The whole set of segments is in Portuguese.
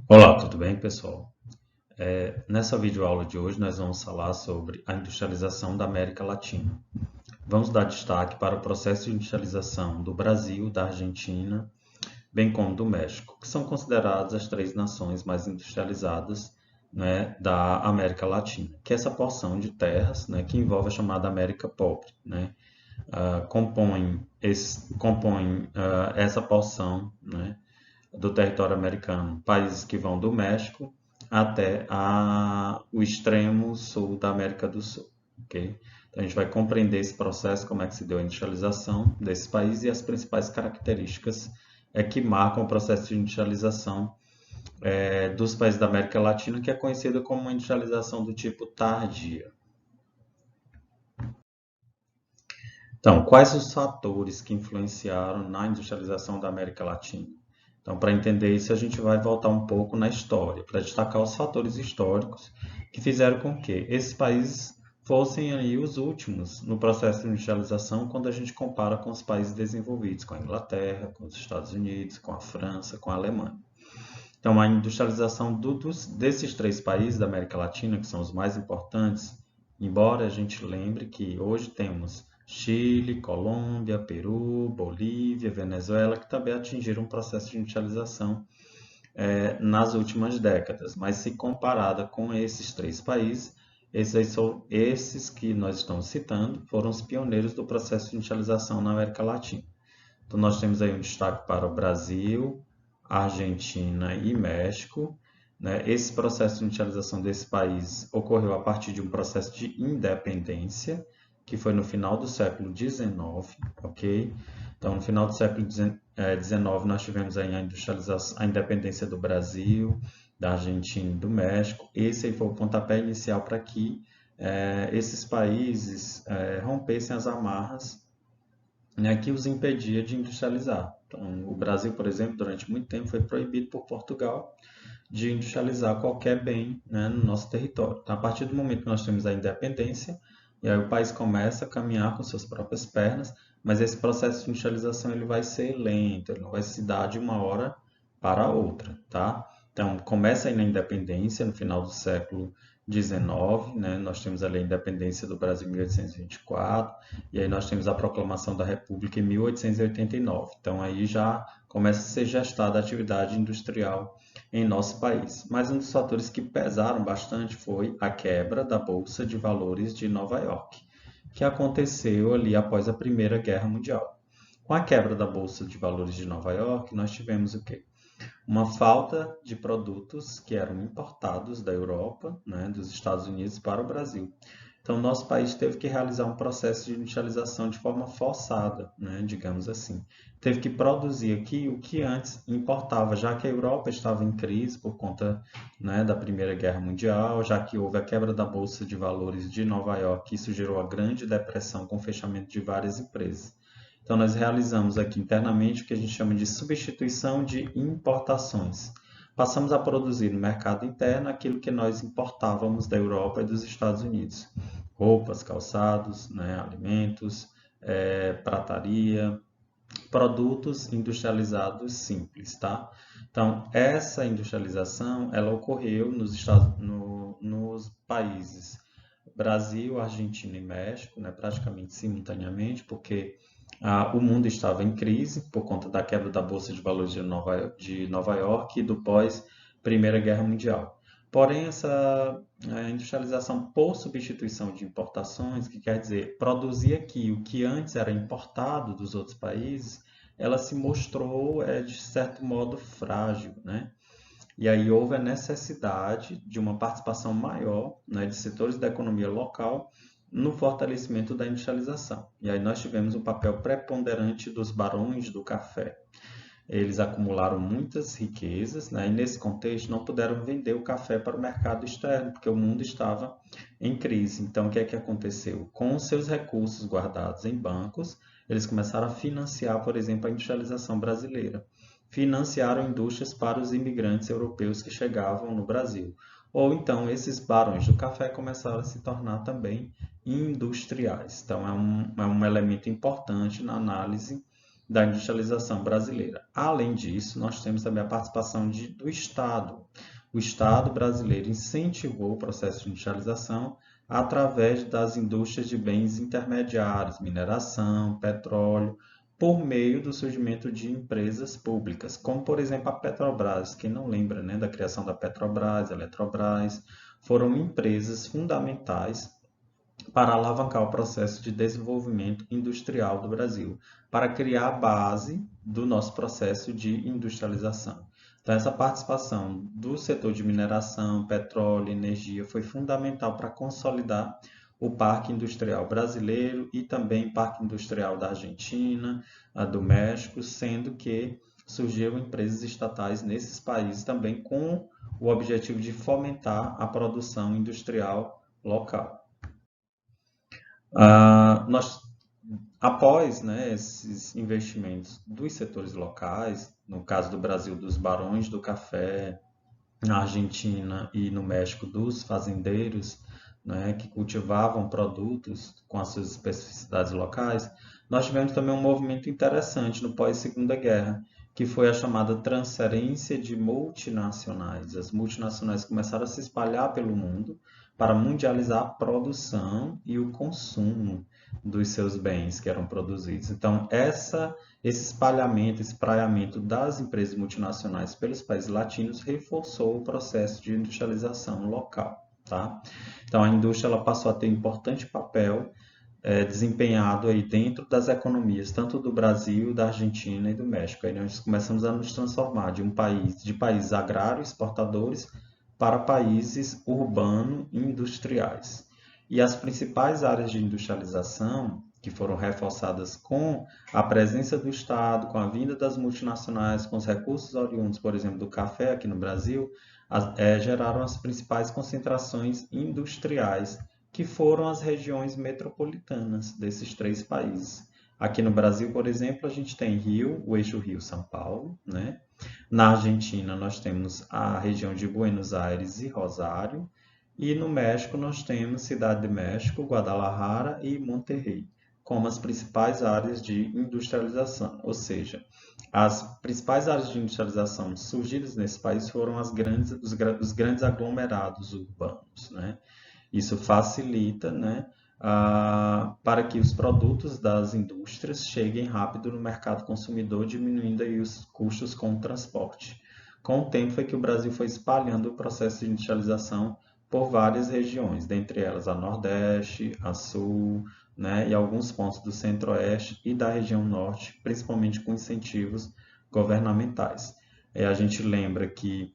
Olá, tudo bem, pessoal? Nessa videoaula de hoje nós vamos falar sobre a industrialização da América Latina. Vamos dar destaque para o processo de industrialização do Brasil, da Argentina, bem como do México, que são consideradas as três nações mais industrializadas, né, da América Latina, que é essa porção de terras, né, que envolve a chamada América Pobre, né, compõem essa porção, né, do território americano, países que vão do México até o extremo sul da América do Sul. Okay? Então, a gente vai compreender esse processo, como é que se deu a industrialização desses países e as principais características que marcam o processo de industrialização dos países da América Latina, que é conhecida como uma industrialização do tipo tardia. Então, quais os fatores que influenciaram na industrialização da América Latina? Então, para entender isso, a gente vai voltar um pouco na história, para destacar os fatores históricos que fizeram com que esses países fossem aí os últimos no processo de industrialização quando a gente compara com os países desenvolvidos, com a Inglaterra, com os Estados Unidos, com a França, com a Alemanha. Então, a industrialização desses três países da América Latina, que são os mais importantes, embora a gente lembre que hoje temos Chile, Colômbia, Peru, Bolívia, Venezuela, que também atingiram um processo de industrialização nas últimas décadas. Mas se comparada com esses três países, esses que nós estamos citando foram os pioneiros do processo de industrialização na América Latina. Então, nós temos aí um destaque para o Brasil, Argentina e México. Né? Esse processo de industrialização desse país ocorreu a partir de um processo de independência, que foi no final do século XIX, ok? Então, no final do século XIX, nós tivemos aí a independência do Brasil, da Argentina e do México. Esse aí foi o pontapé inicial para que esses países rompessem as amarras, né, que os impedia de industrializar. Então, o Brasil, por exemplo, durante muito tempo foi proibido por Portugal de industrializar qualquer bem, né, no nosso território. Então, a partir do momento que nós temos a independência, e aí o país começa a caminhar com suas próprias pernas, mas esse processo de industrialização ele vai ser lento, ele não vai se dar de uma hora para a outra, tá? Então, começa aí na independência, no final do século XIX, né? Nós temos ali a independência do Brasil em 1824, e aí nós temos a proclamação da República em 1889. Então, aí já começa a ser gestada a atividade industrial em nosso país. Mas um dos fatores que pesaram bastante foi a quebra da Bolsa de Valores de Nova York, que aconteceu ali após a Primeira Guerra Mundial. Com a quebra da Bolsa de Valores de Nova York, nós tivemos o quê? Uma falta de produtos que eram importados da Europa, né, dos Estados Unidos para o Brasil. Então, nosso país teve que realizar um processo de industrialização de forma forçada, né, digamos assim. Teve que produzir aqui o que antes importava, já que a Europa estava em crise por conta, né, da Primeira Guerra Mundial, já que houve a quebra da Bolsa de Valores de Nova York, isso gerou a Grande Depressão com o fechamento de várias empresas. Então, nós realizamos aqui internamente o que a gente chama de substituição de importações. Passamos a produzir no mercado interno aquilo que nós importávamos da Europa e dos Estados Unidos. Roupas, calçados, né, alimentos, prataria, produtos industrializados simples, tá? Então, essa industrialização, ela ocorreu nos países Brasil, Argentina e México, né, praticamente simultaneamente, porque o mundo estava em crise por conta da quebra da Bolsa de Valores de Nova York e do pós-Primeira Guerra Mundial. Porém, essa industrialização por substituição de importações, que quer dizer produzir aqui o que antes era importado dos outros países, ela se mostrou, de certo modo, frágil, né? E aí houve a necessidade de uma participação maior, né, de setores da economia local no fortalecimento da industrialização. E aí nós tivemos um papel preponderante dos barões do café. Eles acumularam muitas riquezas, né, e nesse contexto não puderam vender o café para o mercado externo, porque o mundo estava em crise. Então, o que é que aconteceu? Com os seus recursos guardados em bancos, eles começaram a financiar, por exemplo, a industrialização brasileira. Financiaram indústrias para os imigrantes europeus que chegavam no Brasil. Ou então, esses barões do café começaram a se tornar também industriais. Então, é um elemento importante na análise da industrialização brasileira. Além disso, nós temos também a participação do Estado. O Estado brasileiro incentivou o processo de industrialização através das indústrias de bens intermediários, mineração, petróleo, por meio do surgimento de empresas públicas, como por exemplo a Petrobras. Quem não lembra, né, da criação da Petrobras, Eletrobras, foram empresas fundamentais para alavancar o processo de desenvolvimento industrial do Brasil, para criar a base do nosso processo de industrialização. Então, essa participação do setor de mineração, petróleo, energia foi fundamental para consolidar o parque industrial brasileiro e também o parque industrial da Argentina, do México, sendo que surgiram empresas estatais nesses países também com o objetivo de fomentar a produção industrial local. Nós, após, né, esses investimentos dos setores locais, no caso do Brasil, dos barões do café, na Argentina e no México, dos fazendeiros, né, que cultivavam produtos com as suas especificidades locais, nós tivemos também um movimento interessante no pós-Segunda Guerra, que foi a chamada transferência de multinacionais. As multinacionais começaram a se espalhar pelo mundo para mundializar a produção e o consumo dos seus bens que eram produzidos. Então, esse espalhamento, esse espraiamento das empresas multinacionais pelos países latinos reforçou o processo de industrialização local, tá? Então, a indústria ela passou a ter um importante papel desempenhado aí dentro das economias, tanto do Brasil, da Argentina e do México. Aí nós começamos a nos transformar de países agrários exportadores para países urbano-industriais. E as principais áreas de industrialização, que foram reforçadas com a presença do Estado, com a vinda das multinacionais, com os recursos oriundos, por exemplo, do café aqui no Brasil, geraram as principais concentrações industriais, que foram as regiões metropolitanas desses três países. Aqui no Brasil, por exemplo, a gente tem Rio, o eixo Rio-São Paulo, né? Na Argentina, nós temos a região de Buenos Aires e Rosário. E no México, nós temos Cidade de México, Guadalajara e Monterrey, como as principais áreas de industrialização. Ou seja, as principais áreas de industrialização surgidas nesse país foram os grandes aglomerados urbanos, né? Isso facilita, né, para que os produtos das indústrias cheguem rápido no mercado consumidor, diminuindo aí os custos com o transporte. Com o tempo foi que o Brasil foi espalhando o processo de industrialização por várias regiões, dentre elas a Nordeste, a Sul, né, e alguns pontos do Centro-Oeste e da região Norte, principalmente com incentivos governamentais. A gente lembra que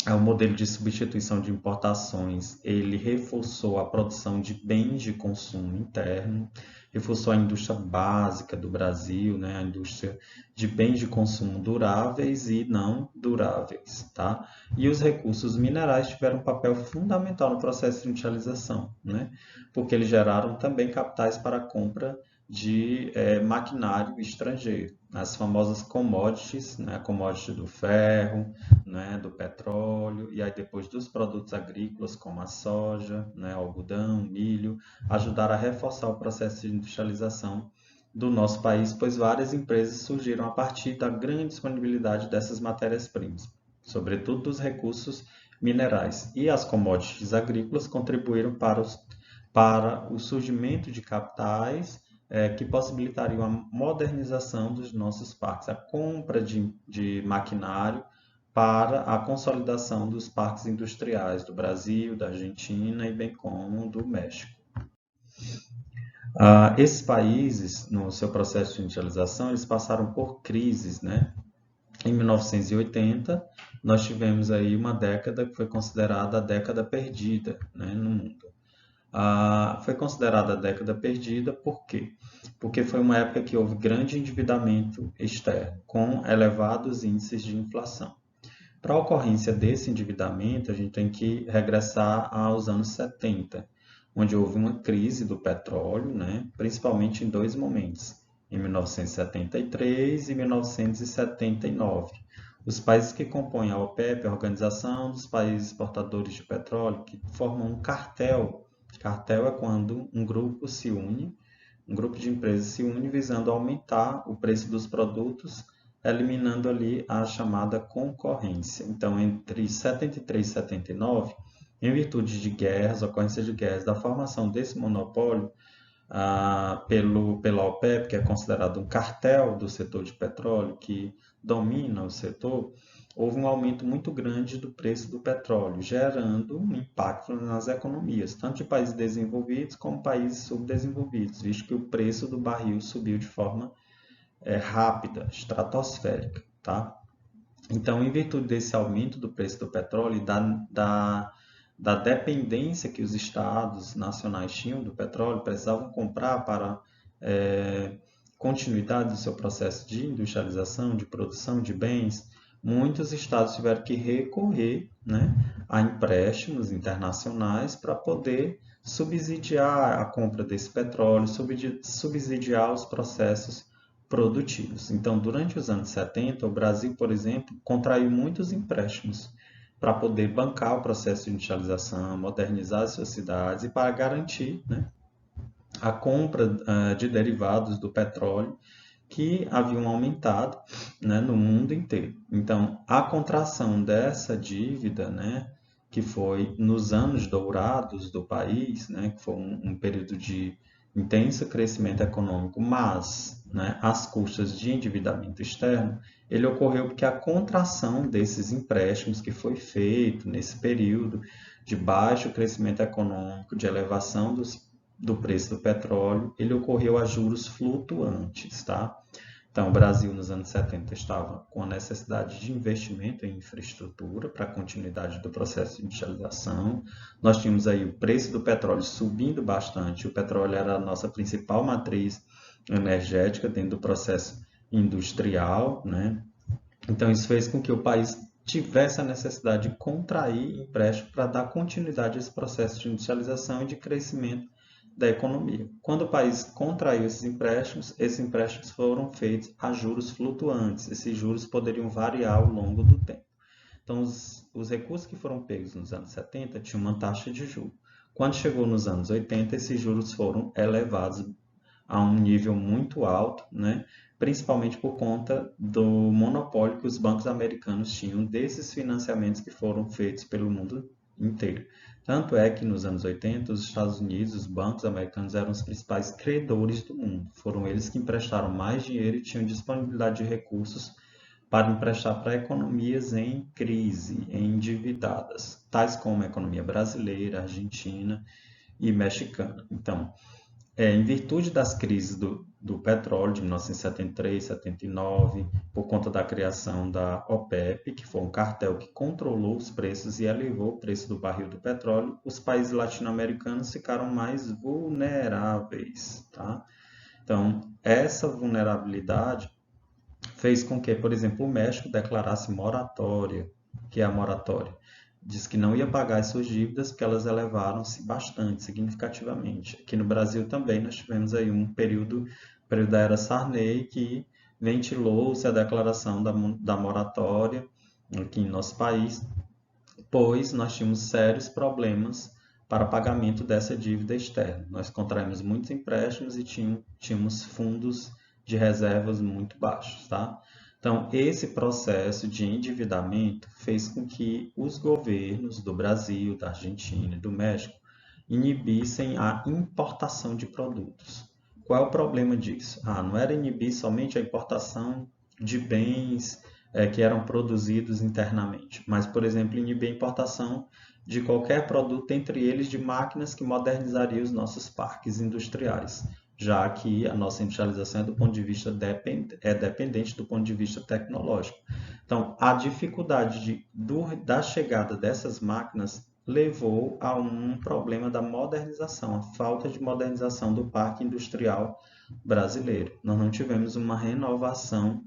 o modelo de substituição de importações, ele reforçou a produção de bens de consumo interno, reforçou a indústria básica do Brasil, né? A indústria de bens de consumo duráveis e não duráveis, tá? E os recursos minerais tiveram um papel fundamental no processo de industrialização, né? Porque eles geraram também capitais para a compra de maquinário estrangeiro, as famosas commodities, né? A commodity do ferro, né, do petróleo e aí depois dos produtos agrícolas como a soja, né, algodão, milho, ajudaram a reforçar o processo de industrialização do nosso país, pois várias empresas surgiram a partir da grande disponibilidade dessas matérias-primas, sobretudo dos recursos minerais. E as commodities agrícolas contribuíram para o surgimento de capitais que possibilitariam a modernização dos nossos parques, a compra de maquinário para a consolidação dos parques industriais do Brasil, da Argentina e bem como do México. Esses países, no seu processo de industrialização, eles passaram por crises, né? Em 1980, nós tivemos aí uma década que foi considerada a década perdida, né, no mundo. Foi considerada a década perdida por quê? Porque foi uma época que houve grande endividamento externo, com elevados índices de inflação. Para a ocorrência desse endividamento, a gente tem que regressar aos anos 70, onde houve uma crise do petróleo, né, principalmente em dois momentos, em 1973 e 1979. Os países que compõem a OPEP, a Organização dos Países Exportadores de Petróleo, que formam um cartel. Cartel é quando um grupo se une um grupo de empresas se une visando aumentar o preço dos produtos, eliminando ali a chamada concorrência. Então, entre 73 e 79, em virtude de guerras, ocorrência de guerras, da formação desse monopólio pela OPEP, que é considerado um cartel do setor de petróleo que domina o setor, houve um aumento muito grande do preço do petróleo, gerando um impacto nas economias, tanto de países desenvolvidos como países subdesenvolvidos, visto que o preço do barril subiu de forma rápida, estratosférica, tá? Então, em virtude desse aumento do preço do petróleo e da dependência que os estados nacionais tinham do petróleo, precisavam comprar para continuidade do seu processo de industrialização, de produção de bens, muitos estados tiveram que recorrer, né, a empréstimos internacionais para poder subsidiar a compra desse petróleo, subsidiar os processos produtivos. Então, durante os anos 70, o Brasil, por exemplo, contraiu muitos empréstimos para poder bancar o processo de industrialização, modernizar as suas cidades e para garantir, né, a compra de derivados do petróleo que haviam aumentado, né, no mundo inteiro. Então, a contração dessa dívida, né, que foi nos anos dourados do país, né, que foi um período de intenso crescimento econômico, mas, né, às custas de endividamento externo, ele ocorreu porque a contração desses empréstimos que foi feito nesse período de baixo crescimento econômico, de elevação do preço do petróleo, ele ocorreu a juros flutuantes, tá? Então, o Brasil, nos anos 70, estava com a necessidade de investimento em infraestrutura para a continuidade do processo de industrialização. Nós tínhamos aí o preço do petróleo subindo bastante. O petróleo era a nossa principal matriz energética dentro do processo industrial, né? Então, isso fez com que o país tivesse a necessidade de contrair empréstimo para dar continuidade a esse processo de industrialização e de crescimento da economia. Quando o país contraiu esses empréstimos foram feitos a juros flutuantes. Esses juros poderiam variar ao longo do tempo. Então, os recursos que foram pegos nos anos 70 tinham uma taxa de juros. Quando chegou nos anos 80, esses juros foram elevados a um nível muito alto, né? Principalmente por conta do monopólio que os bancos americanos tinham desses financiamentos que foram feitos pelo mundo inteiro. Tanto é que nos anos 80, os Estados Unidos, os bancos americanos eram os principais credores do mundo. Foram eles que emprestaram mais dinheiro e tinham disponibilidade de recursos para emprestar para economias em crise, endividadas, tais como a economia brasileira, argentina e mexicana. Então, em virtude das crises do petróleo de 1973, 79, por conta da criação da OPEP, que foi um cartel que controlou os preços e elevou o preço do barril do petróleo, os países latino-americanos ficaram mais vulneráveis, tá? Então, essa vulnerabilidade fez com que, por exemplo, o México declarasse moratória, que é a moratória. Diz que não ia pagar as suas dívidas porque elas elevaram-se bastante, significativamente. Aqui no Brasil também nós tivemos aí um período da era Sarney que ventilou-se a declaração da moratória aqui em nosso país, pois nós tínhamos sérios problemas para pagamento dessa dívida externa. Nós contraímos muitos empréstimos e tínhamos fundos de reservas muito baixos, tá? Então, esse processo de endividamento fez com que os governos do Brasil, da Argentina e do México inibissem a importação de produtos. Qual é o problema disso? Não era inibir somente a importação de bens que eram produzidos internamente, mas, por exemplo, inibir a importação de qualquer produto, entre eles de máquinas que modernizariam os nossos parques industriais, já que a nossa industrialização é do ponto de vista dependente do ponto de vista tecnológico. Então, a dificuldade da chegada dessas máquinas levou a um problema da modernização, a falta de modernização do parque industrial brasileiro. Nós não tivemos uma renovação,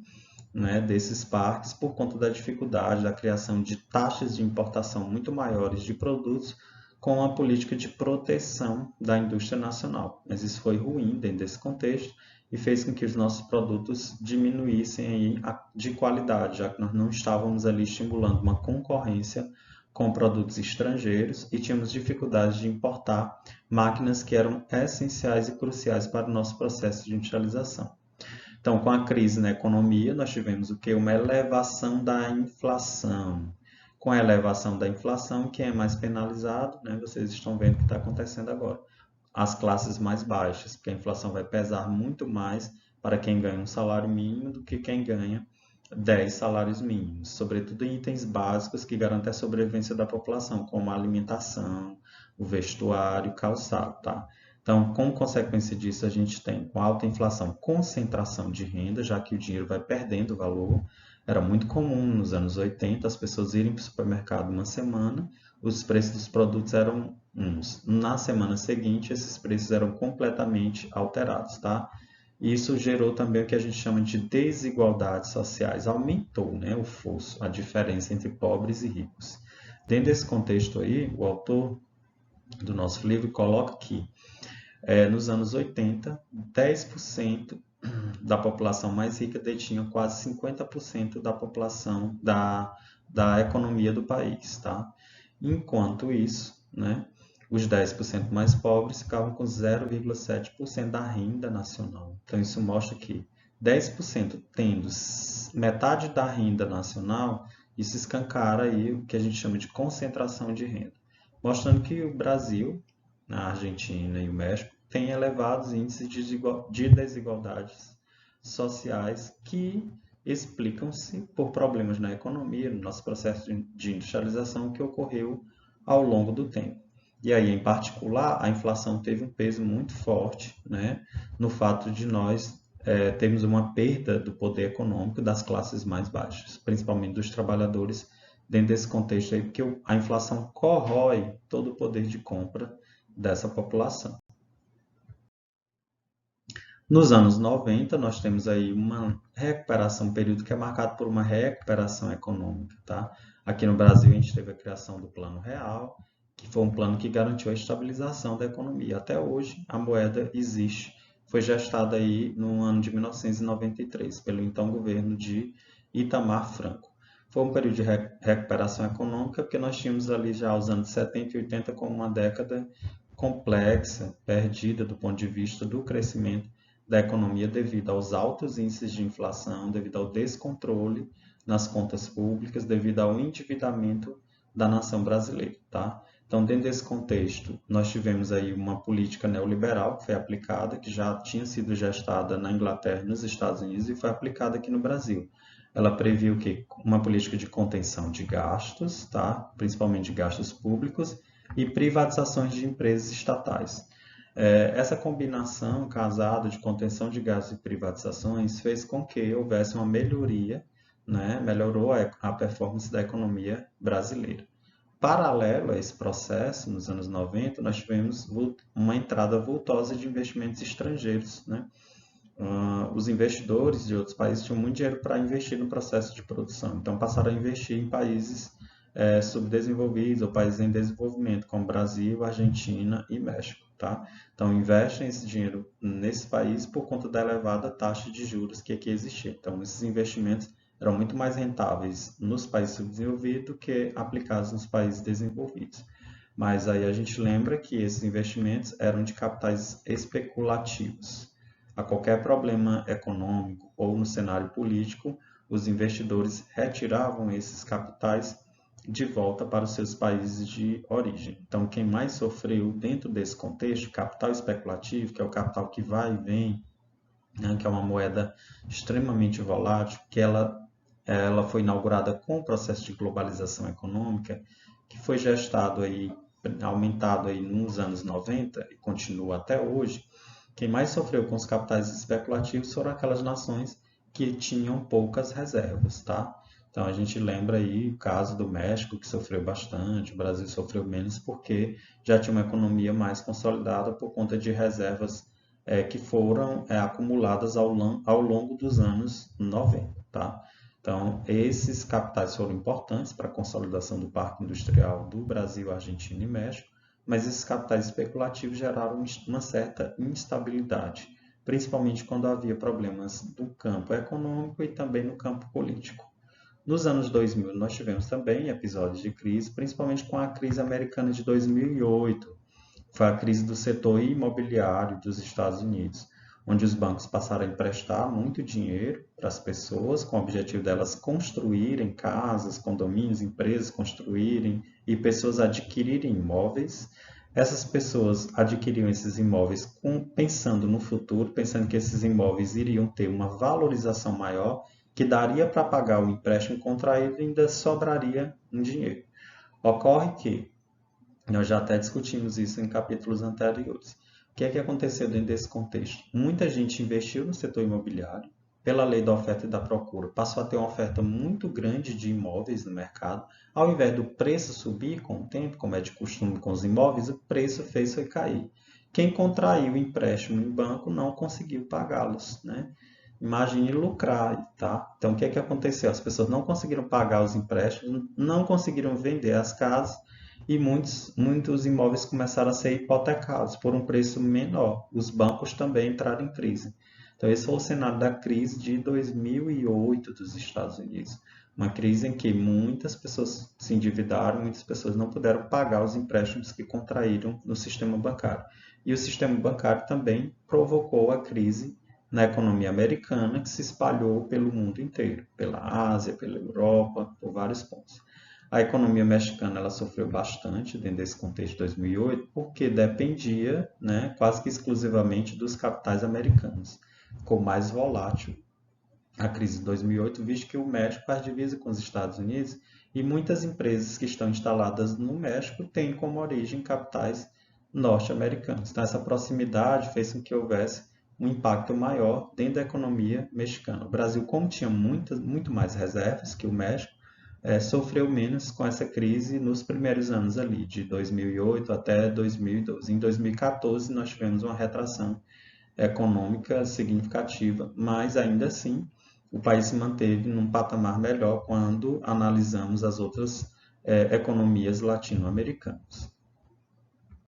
né, desses parques por conta da dificuldade da criação de taxas de importação muito maiores de produtos com a política de proteção da indústria nacional. Mas isso foi ruim dentro desse contexto e fez com que os nossos produtos diminuíssem aí de qualidade, já que nós não estávamos ali estimulando uma concorrência com produtos estrangeiros e tínhamos dificuldade de importar máquinas que eram essenciais e cruciais para o nosso processo de industrialização. Então, com a crise na economia, nós tivemos o quê? Uma elevação da inflação. Com a elevação da inflação, quem é mais penalizado, né? Vocês estão vendo o que está acontecendo agora. As classes mais baixas, porque a inflação vai pesar muito mais para quem ganha um salário mínimo do que quem ganha 10 salários mínimos, sobretudo em itens básicos que garantem a sobrevivência da população, como a alimentação, o vestuário, calçado, tá? Então, como consequência disso, a gente tem, com alta inflação, concentração de renda, já que o dinheiro vai perdendo valor. Era muito comum nos anos 80 as pessoas irem para o supermercado uma semana, os preços dos produtos eram uns. Na semana seguinte, esses preços eram completamente alterados, tá? Isso gerou também o que a gente chama de desigualdades sociais. Aumentou, né, o fosso, a diferença entre pobres e ricos. Dentro desse contexto aí, o autor do nosso livro coloca que nos anos 80, 10% da população mais rica detinha quase 50% da população da economia do país, tá? Enquanto isso, né, os 10% mais pobres ficavam com 0,7% da renda nacional. Então, isso mostra que 10% tendo metade da renda nacional, isso escancara aí o que a gente chama de concentração de renda. Mostrando que o Brasil, a Argentina e o México têm elevados índices de desigualdades sociais que explicam-se por problemas na economia, no nosso processo de industrialização que ocorreu ao longo do tempo. E aí, em particular, a inflação teve um peso muito forte, né, no fato de nós termos uma perda do poder econômico das classes mais baixas, principalmente dos trabalhadores, dentro desse contexto aí, porque a inflação corrói todo o poder de compra dessa população. Nos anos 90, nós temos aí uma recuperação, um período que é marcado por uma recuperação econômica, tá? Aqui no Brasil, a gente teve a criação do Plano Real, que foi um plano que garantiu a estabilização da economia. Até hoje, a moeda existe. Foi gestada aí no ano de 1993, pelo então governo de Itamar Franco. Foi um período de recuperação econômica, porque nós tínhamos ali já os anos 70 e 80 como uma década complexa, perdida do ponto de vista do crescimento da economia devido aos altos índices de inflação, devido ao descontrole nas contas públicas, devido ao endividamento da nação brasileira, tá? Então, dentro desse contexto, nós tivemos aí uma política neoliberal que foi aplicada, que já tinha sido gestada na Inglaterra e nos Estados Unidos e foi aplicada aqui no Brasil. Ela previu o quê? Uma política de contenção de gastos, tá? Principalmente de gastos públicos, e privatizações de empresas estatais. Essa combinação casada de contenção de gastos e privatizações fez com que houvesse uma melhoria, né? Melhorou a performance da economia brasileira. Paralelo a esse processo, nos anos 90, nós tivemos uma entrada vultosa de investimentos estrangeiros, né? Os investidores de outros países tinham muito dinheiro para investir no processo de produção, então passaram a investir em países subdesenvolvidos ou países em desenvolvimento, como Brasil, Argentina e México, tá? Então investem esse dinheiro nesses países por conta da elevada taxa de juros que aqui existia. Então esses investimentos eram muito mais rentáveis nos países subdesenvolvidos do que aplicados nos países desenvolvidos. Mas aí a gente lembra que esses investimentos eram de capitais especulativos. A qualquer problema econômico ou no cenário político, os investidores retiravam esses capitais de volta para os seus países de origem. Então, quem mais sofreu dentro desse contexto, capital especulativo, que é o capital que vai e vem, né, que é uma moeda extremamente volátil, que ela foi inaugurada com o processo de globalização econômica, que foi gestado aí, aumentado aí nos anos 90 e continua até hoje. Quem mais sofreu com os capitais especulativos foram aquelas nações que tinham poucas reservas, tá? Então a gente lembra aí o caso do México, que sofreu bastante, o Brasil sofreu menos porque já tinha uma economia mais consolidada por conta de reservas que foram acumuladas ao longo dos anos 90, tá? Então, esses capitais foram importantes para a consolidação do parque industrial do Brasil, Argentina e México, mas esses capitais especulativos geraram uma certa instabilidade, principalmente quando havia problemas no campo econômico e também no campo político. Nos anos 2000, nós tivemos também episódios de crise, principalmente com a crise americana de 2008. Foi a crise do setor imobiliário dos Estados Unidos, onde os bancos passaram a emprestar muito dinheiro para as pessoas, com o objetivo delas construírem casas, condomínios, empresas construírem e pessoas adquirirem imóveis. Essas pessoas adquiriam esses imóveis pensando no futuro, pensando que esses imóveis iriam ter uma valorização maior, que daria para pagar o empréstimo contraído e ainda sobraria um dinheiro. Ocorre que nós já até discutimos isso em capítulos anteriores. O que é que aconteceu dentro desse contexto? Muita gente investiu no setor imobiliário, pela lei da oferta e da procura, passou a ter uma oferta muito grande de imóveis no mercado. Ao invés do preço subir com o tempo, como é de costume com os imóveis, o preço fez foi cair. Quem contraiu o empréstimo em banco não conseguiu pagá-los, né? Imagine lucrar, tá? Então, o que é que aconteceu? As pessoas não conseguiram pagar os empréstimos, não conseguiram vender as casas e muitos imóveis começaram a ser hipotecados por um preço menor. Os bancos também entraram em crise. Então, esse foi o cenário da crise de 2008 dos Estados Unidos. Uma crise em que muitas pessoas se endividaram, muitas pessoas não puderam pagar os empréstimos que contraíram no sistema bancário. E o sistema bancário também provocou a crise na economia americana, que se espalhou pelo mundo inteiro, pela Ásia, pela Europa, por vários pontos. A economia mexicana ela sofreu bastante dentro desse contexto de 2008, porque dependia, né, quase que exclusivamente dos capitais americanos. Ficou mais volátil a crise de 2008, visto que o México faz divisa com os Estados Unidos e muitas empresas que estão instaladas no México têm como origem capitais norte-americanos. Então, essa proximidade fez com que houvesse um impacto maior dentro da economia mexicana. O Brasil, como tinha muito mais reservas que o México, sofreu menos com essa crise nos primeiros anos ali, de 2008 até 2012. Em 2014, nós tivemos uma retração econômica significativa, mas ainda assim o país se manteve num patamar melhor quando analisamos as outras economias latino-americanas.